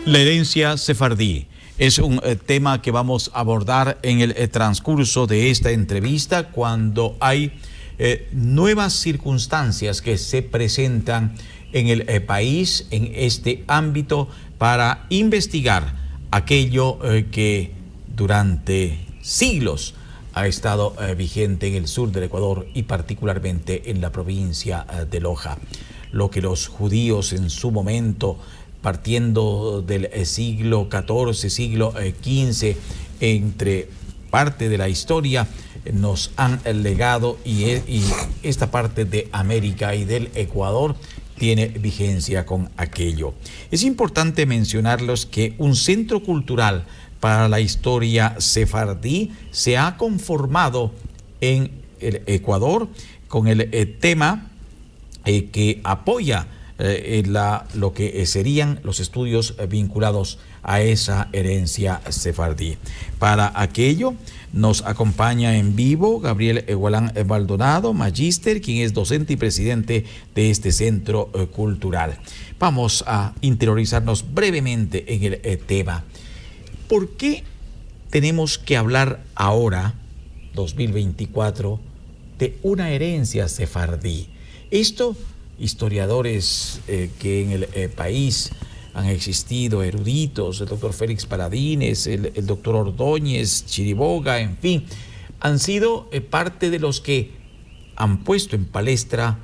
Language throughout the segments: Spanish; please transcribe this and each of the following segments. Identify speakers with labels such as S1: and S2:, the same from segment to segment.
S1: La herencia sefardí es un tema que vamos a abordar en el transcurso de esta entrevista cuando hay nuevas circunstancias que se presentan en el país en este ámbito para investigar aquello que durante siglos ha estado vigente en el sur del Ecuador y particularmente en la provincia de Loja. Lo que los judíos en su momento, partiendo del siglo XIV, siglo XV, entre parte de la historia, nos han legado y esta parte de América y del Ecuador tiene vigencia con aquello. Es importante mencionarlos que un centro cultural para la historia sefardí se ha conformado en el Ecuador con el tema que apoya lo que serían los estudios vinculados a esa herencia sefardí. Para aquello nos acompaña en vivo Gabriel Egualán Maldonado, magíster, quien es docente y presidente de este centro cultural. Vamos a interiorizarnos brevemente en el tema. ¿Por qué tenemos que hablar ahora, 2024, de una herencia sefardí? Esto, historiadores que en el país han existido, eruditos, el doctor Félix Paladines, el doctor Ordóñez, Chiriboga, en fin, han sido parte de los que han puesto en palestra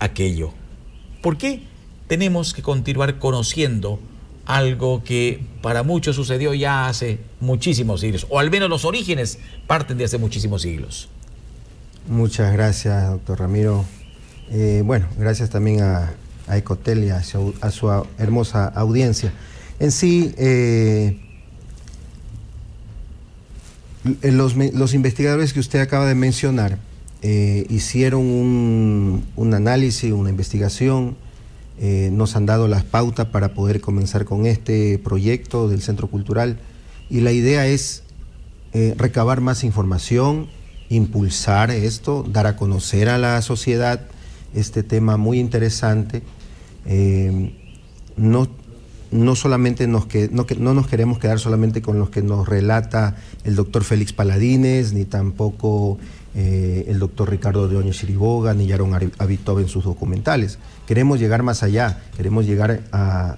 S1: aquello. ¿Por qué tenemos que continuar conociendo algo que para muchos sucedió ya hace muchísimos siglos, o al menos los orígenes parten de hace muchísimos siglos?
S2: Muchas gracias, doctor Ramiro. Bueno, gracias también a Ecotel y a su hermosa audiencia. En sí, los investigadores que usted acaba de mencionar hicieron un análisis, una investigación, nos han dado las pautas para poder comenzar con este proyecto del Centro Cultural, y la idea es recabar más información, impulsar esto, dar a conocer a la sociedad este tema muy interesante. No solamente no nos queremos quedar solamente con los que nos relata el doctor Félix Paladines, ni tampoco el doctor Ricardo Ordóñez Chiriboga, ni Yaron Avitov en sus documentales. Queremos llegar más allá, queremos llegar a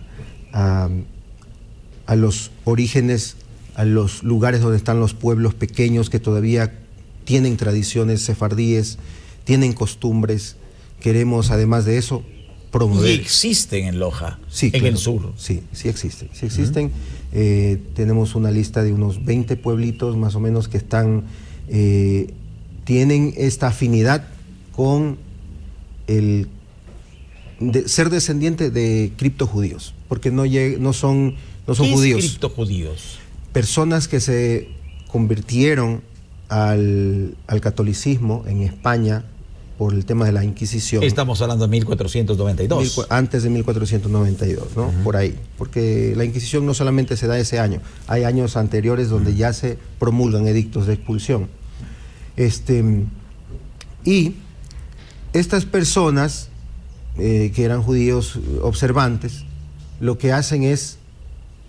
S2: los orígenes, a los lugares donde están los pueblos pequeños que todavía tienen tradiciones sefardíes, tienen costumbres. Queremos, además de eso, promover.
S1: ¿Y existen en Loja,
S2: sí,
S1: en
S2: claro,
S1: el sur?
S2: Sí existen. Sí existen. Tenemos una lista de unos 20 pueblitos más o menos que están, tienen esta afinidad con el ser descendiente de criptojudíos, porque no son judíos.
S1: ¿Qué es criptojudíos?
S2: Personas que se convirtieron al catolicismo en España por el tema de la Inquisición.
S1: Estamos hablando de 1492.
S2: Antes de 1492, ¿no? Por ahí. Porque la Inquisición no solamente se da ese año, hay años anteriores donde ya se promulgan edictos de expulsión. Y estas personas que eran judíos observantes, lo que hacen es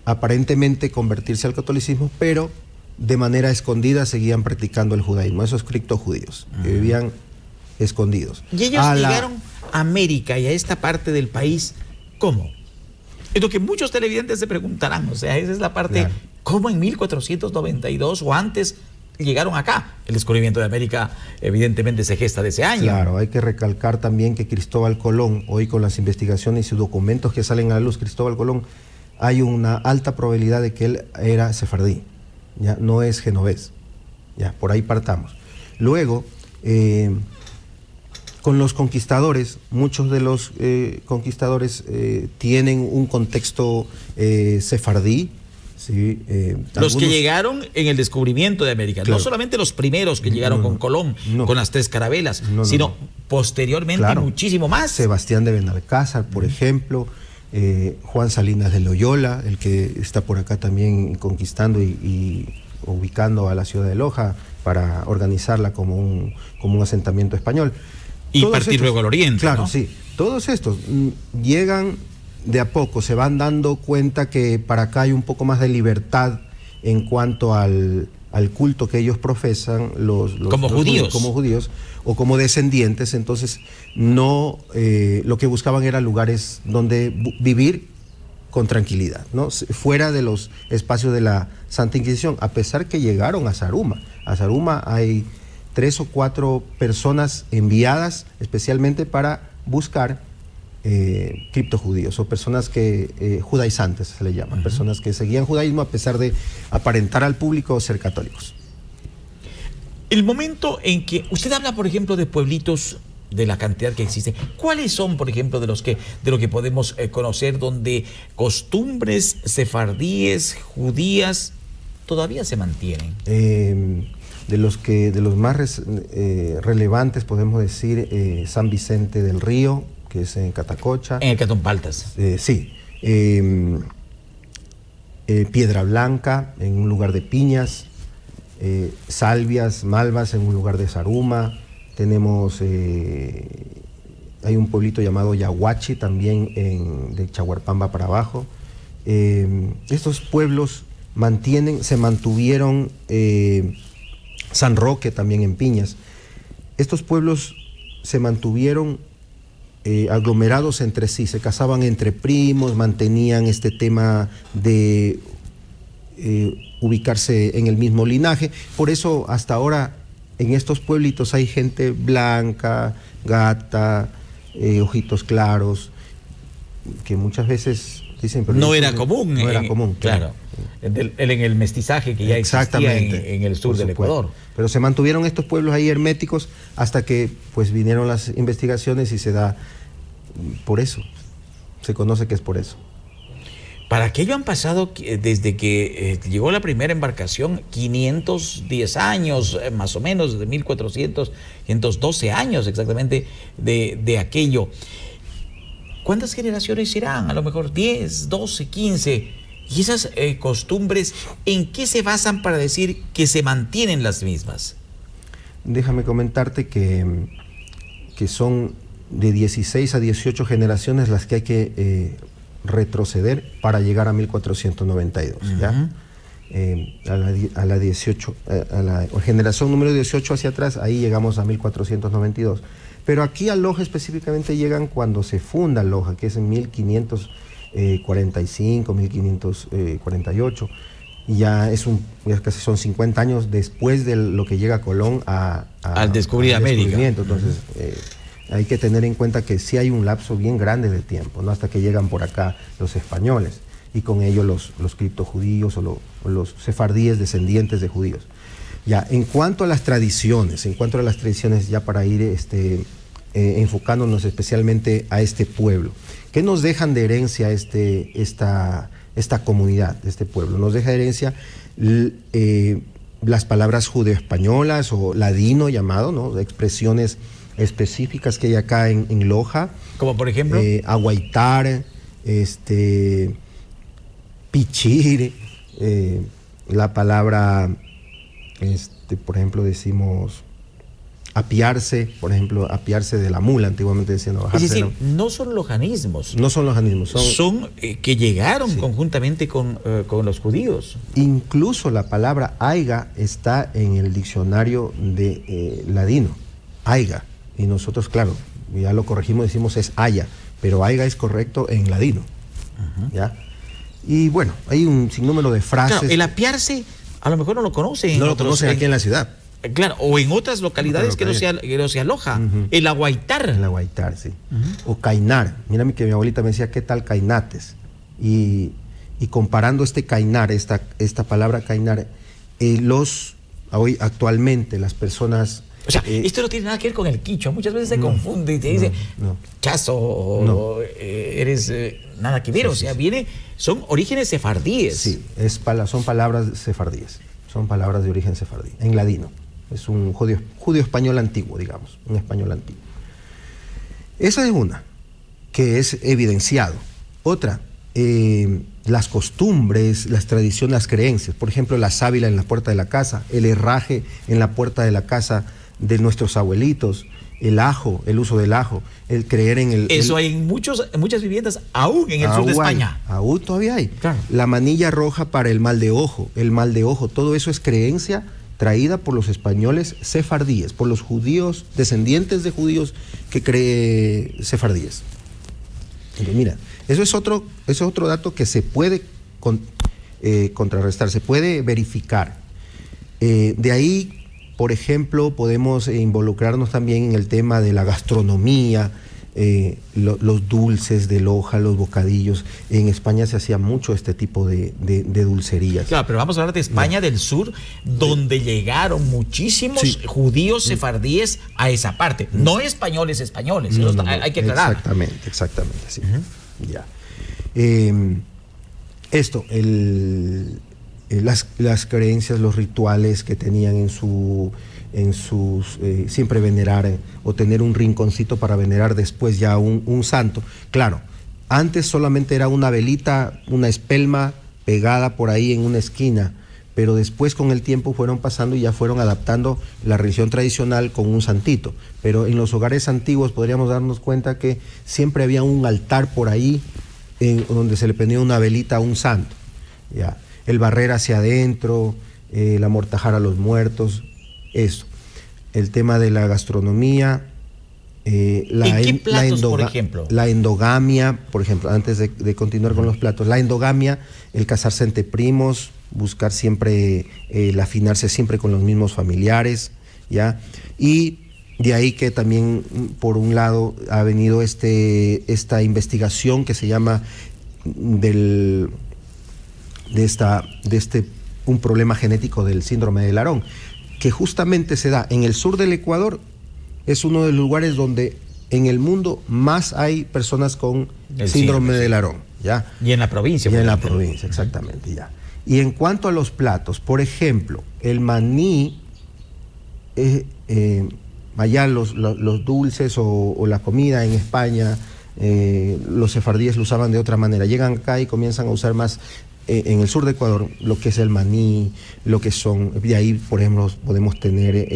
S2: aparentemente convertirse al catolicismo, pero de manera escondida seguían practicando el judaísmo, esos criptojudíos que vivían escondidos.
S1: Y ellos llegaron a América y a esta parte del país, ¿cómo? Es lo que muchos televidentes se preguntarán, o sea, esa es la parte, claro. ¿Cómo en 1492 o antes llegaron acá? El descubrimiento de América evidentemente se gesta de ese año.
S2: Claro, hay que recalcar también que Cristóbal Colón, hoy con las investigaciones y documentos que salen a la luz, Cristóbal Colón, hay una alta probabilidad de que él era sefardí, ya no es genovés, ya por ahí partamos. Luego, con los conquistadores, muchos de los conquistadores tienen un contexto sefardí. Sí,
S1: los que llegaron en el descubrimiento de América, claro. No solamente los primeros que llegaron con Colón, con las 3 carabelas, sino posteriormente muchísimo más.
S2: Sebastián de Benalcázar, por ejemplo, Juan Salinas de Loyola, el que está por acá también conquistando y ubicando a la ciudad de Loja para organizarla como un asentamiento español.
S1: Y todos partir luego al oriente.
S2: Claro,
S1: ¿no?
S2: sí. Todos estos llegan de a poco se van dando cuenta que para acá hay un poco más de libertad en cuanto al culto que ellos profesan,
S1: como judíos.
S2: Como judíos o como descendientes. Entonces, no lo que buscaban eran lugares donde vivir con tranquilidad, ¿no? Fuera de los espacios de la Santa Inquisición, a pesar que llegaron a Zaruma. A Zaruma hay 3 o 4 personas enviadas especialmente para buscar criptojudíos o personas que judaizantes se le llaman, personas que seguían judaísmo a pesar de aparentar al público ser católicos.
S1: El momento en que usted habla, por ejemplo, de pueblitos, de la cantidad que existe, ¿cuáles son, por ejemplo, de lo que podemos conocer donde costumbres sefardíes, judías todavía se mantienen?
S2: De los más relevantes podemos decir San Vicente del Río, que es en Catacocha.
S1: En el Cantón Paltas.
S2: Sí. Piedra Blanca, en un lugar de Piñas. Salvias, Malvas, en un lugar de Zaruma. Tenemos, hay un pueblito llamado Yaguachi, también de Chaguarpamba para abajo. Estos pueblos se mantuvieron, San Roque también en Piñas. Estos pueblos se mantuvieron aglomerados entre sí, se casaban entre primos, mantenían este tema de ubicarse en el mismo linaje. Por eso hasta ahora en estos pueblitos hay gente blanca, gata, ojitos claros, que muchas veces dicen... Pero
S1: no era común.
S2: No era común,
S1: claro. En el mestizaje que ya existía en el sur del Ecuador.
S2: Pero se mantuvieron estos pueblos ahí herméticos hasta que pues vinieron las investigaciones y se da por eso. Se conoce que es por eso.
S1: Para aquello han pasado, desde que llegó la primera embarcación, 510 años, más o menos, desde 1400, 512 años exactamente de aquello. ¿Cuántas generaciones serán? A lo mejor 10, 12, 15. ¿Y esas costumbres en qué se basan para decir que se mantienen las mismas?
S2: Déjame comentarte que son de 16 a 18 generaciones las que hay que retroceder para llegar a 1492, ¿ya? A la generación número 18 hacia atrás, ahí llegamos a 1492. Pero aquí a Loja específicamente llegan cuando se funda Loja, que es en 1545, 1548. Y ya casi son 50 años después de lo que llega Colón
S1: al descubrir América.
S2: Entonces, hay que tener en cuenta que sí hay un lapso bien grande de tiempo, ¿no? Hasta que llegan por acá los españoles y con ellos los criptojudíos o los sefardíes descendientes de judíos. Ya, en cuanto a las tradiciones, ya para ir enfocándonos especialmente a este pueblo, ¿qué nos dejan de herencia esta comunidad, este pueblo? Nos deja de herencia las palabras judeoespañolas o ladino llamado, ¿no? Expresiones específicas que hay acá en Loja.
S1: Como por ejemplo
S2: aguaitar, pichir, la palabra, por ejemplo, decimos apiarse, por ejemplo, apiarse de la mula, antiguamente decían.
S1: Es decir, no son lojanismos.
S2: No son lojanismos.
S1: Son que llegaron conjuntamente con los judíos.
S2: Incluso la palabra aiga está en el diccionario de ladino, aiga. Y nosotros, claro, ya lo corregimos, decimos es haya, pero aiga es correcto en ladino. ¿Ya? Y bueno, hay un sinnúmero de frases.
S1: Claro, el apiarse a lo mejor no lo conocen.
S2: No lo conocen aquí en la ciudad.
S1: Claro, o en otras localidades que no se aloja. El aguaitar.
S2: El aguaitar, sí. O cainar. Mira que mi abuelita me decía, ¿qué tal cainates? Y comparando cainar, esta palabra cainar, hoy actualmente las personas...
S1: O sea, esto no tiene nada que ver con el quichua. Muchas veces se confunde y te dice chazo o eres nada que ver. Sí, son orígenes sefardíes.
S2: Sí, son palabras sefardíes. Son palabras de origen sefardí, en ladino. Es un judío español antiguo, digamos, un español antiguo. Esa es una, que es evidenciado. Otra, las costumbres, las tradiciones, las creencias. Por ejemplo, la sábila en la puerta de la casa, el herraje en la puerta de la casa de nuestros abuelitos, el ajo, el uso del ajo, el creer en el...
S1: Eso hay en muchas viviendas, aún en el sur de España.
S2: Aún todavía hay.
S1: Claro.
S2: La manilla roja para el mal de ojo, todo eso es creencia traída por los españoles sefardíes, por los judíos, descendientes de judíos que creen sefardíes. Entonces, mira, eso es otro dato que se puede contrarrestar, se puede verificar. De ahí, por ejemplo, podemos involucrarnos también en el tema de la gastronomía, los dulces de Loja, los bocadillos. En España se hacía mucho este tipo de dulcerías.
S1: Claro, pero vamos a hablar de España del sur, donde llegaron muchísimos judíos sefardíes a esa parte. No españoles, hay que aclarar.
S2: Exactamente, sí. Ya. Las creencias, los rituales que tenían en sus siempre venerar o tener un rinconcito para venerar después ya un santo. Claro, antes solamente era una velita, una espelma pegada por ahí en una esquina, pero después con el tiempo fueron pasando y ya fueron adaptando la religión tradicional con un santito. Pero en los hogares antiguos podríamos darnos cuenta que siempre había un altar por ahí donde se le prendía una velita a un santo. Ya. El barrer hacia adentro, el amortajar a los muertos, eso. El tema de la gastronomía,
S1: por ejemplo?
S2: La endogamia, por ejemplo, antes de continuar con los platos, la endogamia, el casarse entre primos, buscar siempre, el afinarse siempre con los mismos familiares, ¿ya? Y de ahí que también, por un lado, ha venido esta investigación que se llama un problema genético del síndrome de Larón, que justamente se da en el sur del Ecuador. Es uno de los lugares donde en el mundo más hay personas con síndrome de Larón, ¿ya?
S1: Y en la provincia.
S2: Y en la provincia, exactamente, ya. Y en cuanto a los platos, por ejemplo, el maní, allá los dulces o la comida en España, los sefardíes lo usaban de otra manera. Llegan acá y comienzan a usar más en el sur de Ecuador lo que es el maní, lo que son, de ahí por ejemplo podemos tener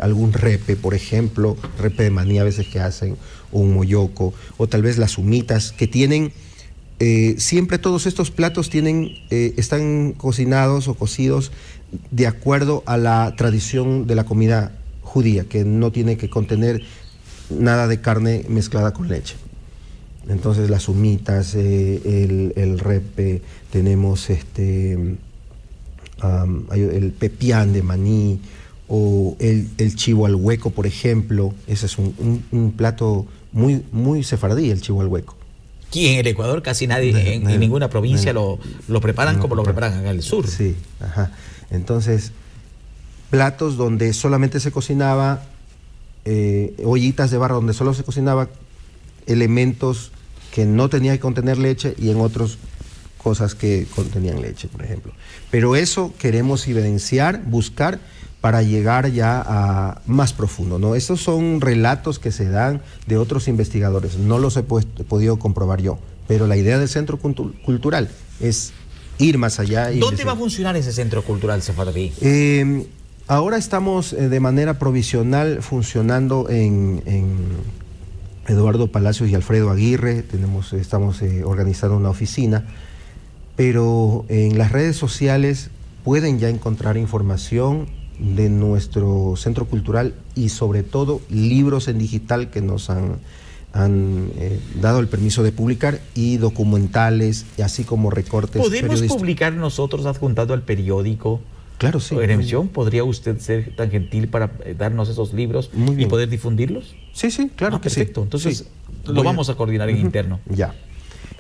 S2: algún repe, por ejemplo, repe de maní a veces que hacen, o un moyoco, o tal vez las humitas que tienen, siempre todos estos platos están cocinados o cocidos de acuerdo a la tradición de la comida judía, que no tiene que contener nada de carne mezclada con leche. Entonces las humitas, el repe, tenemos el pepián de maní, o el chivo al hueco, por ejemplo. Ese es un plato muy, muy sefardí, el chivo al hueco.
S1: Aquí en el Ecuador casi nadie, en ninguna provincia lo preparan como lo preparan acá en el sur.
S2: Sí, ajá. Entonces, platos donde solamente se cocinaba, ollitas de barro donde solo se cocinaba elementos que no tenían que contener leche, y en otros cosas que contenían leche, por ejemplo. Pero eso queremos evidenciar, buscar, para llegar ya a más profundo, ¿no? Estos son relatos que se dan de otros investigadores, no los he podido comprobar yo, pero la idea del centro cultural es ir más allá.
S1: ¿Dónde va a funcionar ese centro cultural sefardí?
S2: Ahora estamos de manera provisional funcionando en Eduardo Palacios y Alfredo Aguirre. Estamos organizando una oficina, pero en las redes sociales pueden ya encontrar información de nuestro centro cultural y sobre todo libros en digital que nos han dado el permiso de publicar, y documentales, así como recortes.
S1: ¿Podemos publicar nosotros adjuntando al periódico?
S2: Claro, sí.
S1: ¿Eremción? ¿Podría usted ser tan gentil para darnos esos libros y poder difundirlos?
S2: Sí, claro que
S1: perfecto.
S2: Sí.
S1: Entonces
S2: sí.
S1: Lo vamos a coordinar en interno.
S2: Ya.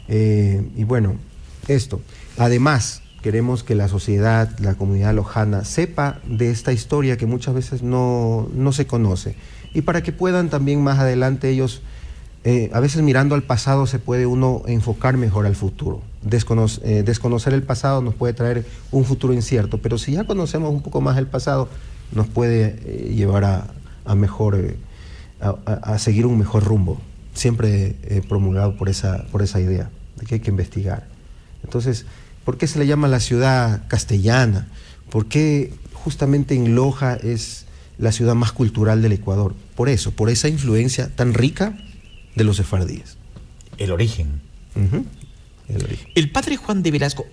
S2: Y bueno, esto. Además, queremos que la sociedad, la comunidad lojana, sepa de esta historia que muchas veces no se conoce. Y para que puedan también más adelante ellos, a veces mirando al pasado se puede uno enfocar mejor al futuro. Desconocer el pasado nos puede traer un futuro incierto, pero si ya conocemos un poco más el pasado, nos puede llevar a mejor, a seguir un mejor rumbo. Siempre promulgado por esa idea de que hay que investigar. Entonces, ¿por qué se le llama la ciudad castellana? ¿Por qué justamente en Loja es la ciudad más cultural del Ecuador. Por eso, por esa influencia tan rica de los sefardíes.
S1: El origen.
S2: El origen.
S1: El padre Juan de Velasco,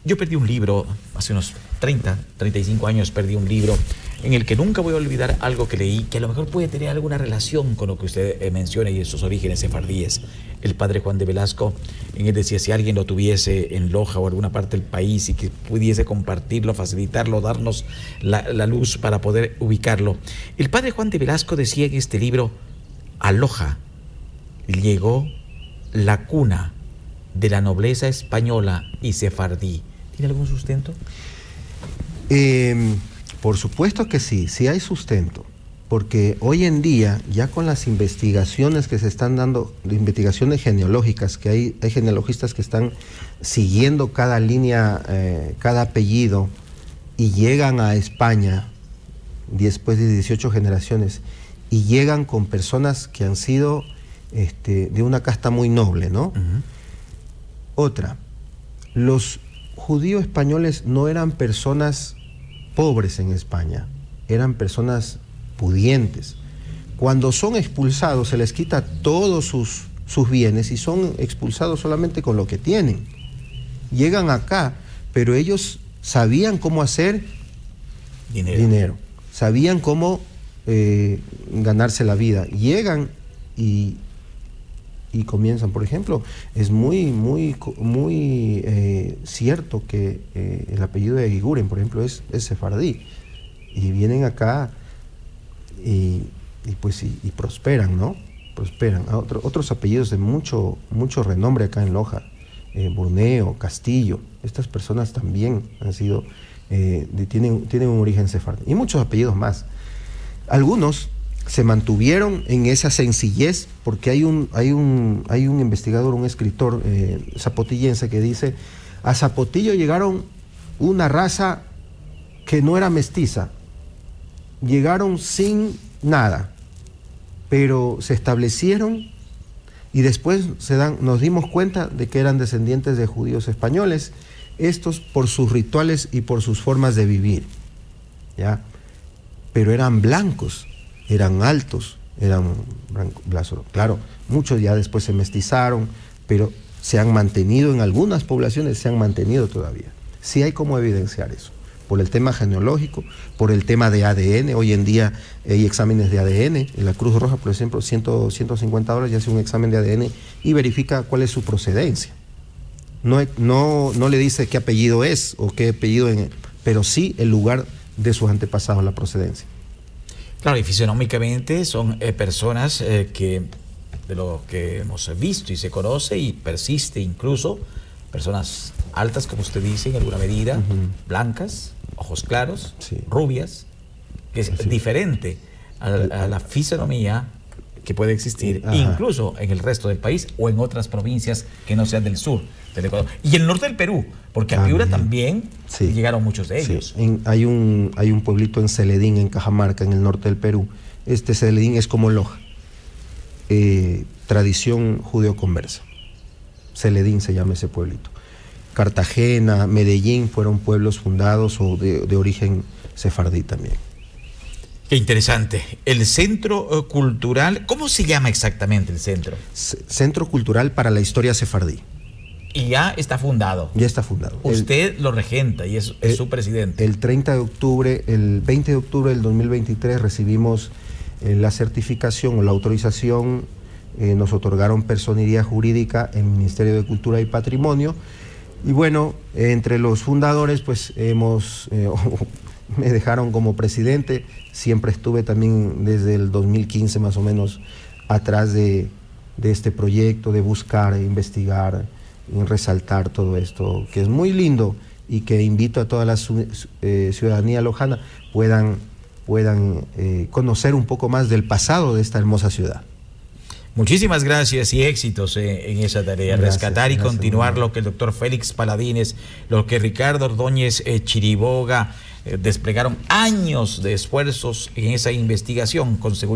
S1: yo perdí un libro, hace unos 35 años perdí un libro, en el que nunca voy a olvidar algo que leí, que a lo mejor puede tener alguna relación con lo que usted menciona y esos orígenes sefardíes. El padre Juan de Velasco, en él decía, si alguien lo tuviese en Loja o alguna parte del país y que pudiese compartirlo, facilitarlo, darnos la luz para poder ubicarlo. El padre Juan de Velasco decía en este libro, a Loja llegó la cuna de la nobleza española y sefardí. ¿Tiene algún sustento?
S2: Por supuesto que sí, sí hay sustento, porque hoy en día, ya con las investigaciones que se están dando, investigaciones genealógicas, que hay genealogistas que están siguiendo cada línea, cada apellido, y llegan a España después de 18 generaciones, y llegan con personas que han sido de una casta muy noble, ¿no? Otra, los judíos españoles no eran personas pobres en España, eran personas pudientes. Cuando son expulsados se les quita todos sus bienes y son expulsados solamente con lo que tienen. Llegan acá, pero ellos sabían cómo hacer dinero. Sabían cómo ganarse la vida. Llegan y comienzan, por ejemplo, es muy cierto que el apellido de Eguiguren, por ejemplo, es sefardí, y vienen acá y prosperan, ¿no? Prosperan. Otros apellidos de mucho renombre acá en Loja, Burneo, Castillo, estas personas también han sido, tienen un origen sefardí, y muchos apellidos más. Algunos se mantuvieron en esa sencillez, porque hay un investigador, un escritor zapotillense que dice, a Zapotillo llegaron una raza que no era mestiza, llegaron sin nada, pero se establecieron y después nos dimos cuenta de que eran descendientes de judíos españoles, estos por sus rituales y por sus formas de vivir, ¿ya? Pero eran blancos, eran altos, eran blancos. Claro, muchos ya después se mestizaron, pero se han mantenido, en algunas poblaciones se han mantenido todavía. Sí hay cómo evidenciar eso, por el tema genealógico, por el tema de ADN. Hoy en día hay exámenes de ADN, en la Cruz Roja, por ejemplo, $150 ya hace un examen de ADN y verifica cuál es su procedencia. No le dice qué apellido es o qué apellido, pero sí el lugar de sus antepasados, la procedencia.
S1: Claro, y fisionómicamente son personas que, de lo que hemos visto y se conoce y persiste incluso, personas altas, como usted dice, en alguna medida, blancas, ojos claros, rubias, que es diferente a la fisonomía que puede existir incluso en el resto del país o en otras provincias que no sean del sur del Ecuador. Y el norte del Perú, porque a Piura también llegaron muchos de ellos.
S2: Hay un pueblito en Celedín, en Cajamarca, en el norte del Perú. Celedín es como Loja, tradición judeo-conversa. Celedín se llama ese pueblito. Cartagena, Medellín fueron pueblos fundados o de origen sefardí también.
S1: Qué interesante. El Centro Cultural, ¿cómo se llama exactamente el centro?
S2: Centro Cultural para la Historia Sefardí.
S1: Y ya está fundado.
S2: Ya está fundado.
S1: Usted lo regenta y es su presidente.
S2: El 20 de octubre del 2023 recibimos la certificación o la autorización, nos otorgaron personería jurídica en el Ministerio de Cultura y Patrimonio. Y bueno, entre los fundadores, pues me dejaron como presidente. Siempre estuve también desde el 2015 más o menos atrás de este proyecto, de buscar, investigar, y resaltar todo esto, que es muy lindo y que invito a toda la ciudadanía lojana puedan conocer un poco más del pasado de esta hermosa ciudad.
S1: Muchísimas gracias y éxitos en esa tarea. Rescatar y continuar lo que el doctor Félix Paladines, lo que Ricardo Ordóñez Chiriboga desplegaron años de esfuerzos en esa investigación con seguridad.